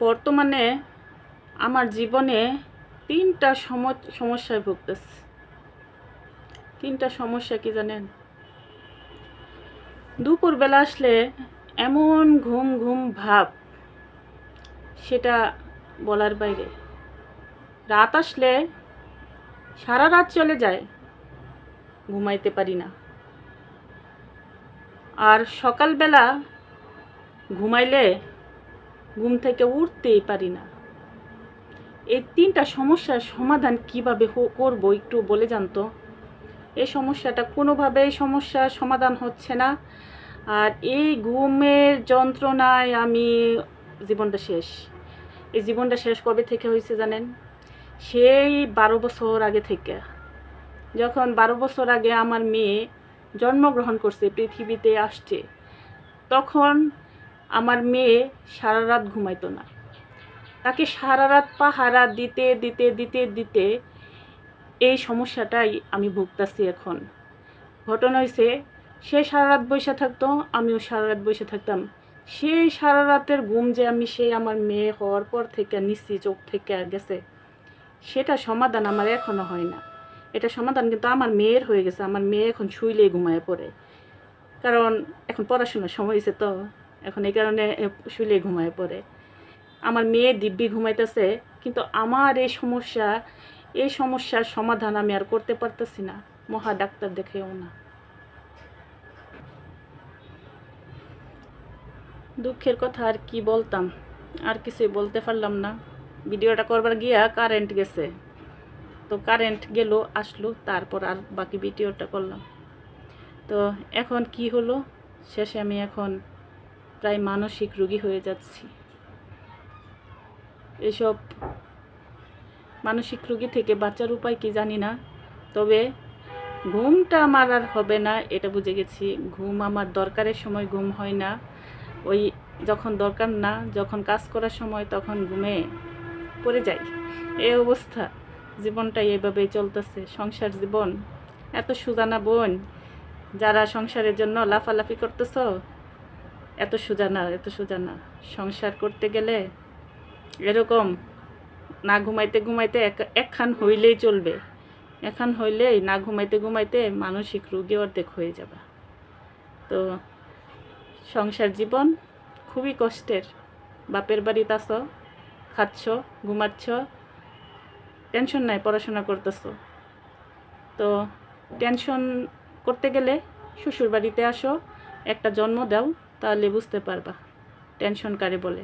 বর্তমানে আমার জীবনে তিনটা সমস্যায় ভুগতেছি। তিনটা সমস্যা কি জানেন? দুপুরবেলা আসলে এমন ঘুম ঘুম ভাব, সেটা বলার বাইরে। রাত আসলে সারা রাত চলে যায়, ঘুমাইতে পারি না। আর সকালবেলা ঘুমাইলে ঘুম থেকে উঠতেই পারি না। এই তিনটা সমস্যার সমাধান কিভাবে করব একটু বলে জানতো। এই সমস্যাটা কোনোভাবেই সমস্যার সমাধান হচ্ছে না। আর এই ঘুমের যন্ত্রণায় আমি জীবনটা শেষ। এই জীবনটা শেষ কবে থেকে হয়েছে জানেন? সেই 12 বছর আগে থেকে। যখন 12 বছর আগে আমার মেয়ে জন্মগ্রহণ করছে, পৃথিবীতে আসছে, তখন আমার মেয়ে সারা রাত ঘুমাইতো না। তাকে সারা রাত পাহারা দিতে দিতে দিতে দিতে এই সমস্যাটাই আমি ভুগতাছি এখন। ঘটনা হয়েছে, সে সারা রাত বসে থাকতো, আমিও সারা রাত বসে থাকতাম। সেই সারা রাতের ঘুম যে আমি সেই আমার মেয়ে হওয়ার পর থেকে নিচ্ছি, চোখ থেকে গেছে, সেটা সমাধান আমার এখনও হয় না। এটা সমাধান কিন্তু আমার মেয়ের হয়ে গেছে। আমার মেয়ে এখন শুইলেই ঘুমায় পড়ে, কারণ এখন পড়াশোনার সময় হয়েছে তো, এখন এই কারণে শুইলেই ঘুমায় পড়ে। আমার মেয়ে দিব্যি ঘুমাইতেছে, কিন্তু আমার এই সমস্যার সমাধান আমি আর করতে পারতেছি না, মহা ডাক্তার দেখেও না। দুঃখের কথা আর কি বলতাম, আর কিছুই বলতে পারলাম না। ভিডিওটা করবার গিয়া কারেন্ট গেছে, তো কারেন্ট গেল আসলো, তারপর আর বাকি ভিডিওটা করলাম। তো এখন কি হলো, শেষে আমি এখন প্রায় মানসিক রোগী হয়ে যাচ্ছি। এসব মানসিক রোগী থেকে বাঁচার উপায় কি জানি না, তবে ঘুমটা আমার আর হবে না এটা বুঝে গেছি। ঘুম আমার দরকারের সময় ঘুম হয় না, ওই যখন দরকার না, যখন কাজ করার সময় তখন ঘুমে পড়ে যাই। এই অবস্থা, জীবনটাই এভাবেই চলতেছে। সংসার জীবন এত সোজা না বোন, যারা সংসারের জন্য লাফালাফি করতেছ, এত সোজা না, এত সোজা না। সংসার করতে গেলে এরকম না ঘুমাইতে ঘুমাইতে একখান হইলেই চলবে। এখন হইলেই না ঘুমাইতে ঘুমাইতে মানসিক রোগী অর্ধেক হয়ে যাবে। তো সংসার জীবন খুবই কষ্টের। বাপের বাড়িতে আসো, খাচ্ছ, ঘুমাচ্ছ, টেনশন নাই, পড়াশোনা করতেছ। তো টেনশন করতে গেলে শ্বশুর বাড়িতে আসো, একটা জন্ম দাও, তাহলে বুঝতে পারবা টেনশন কারে বলে।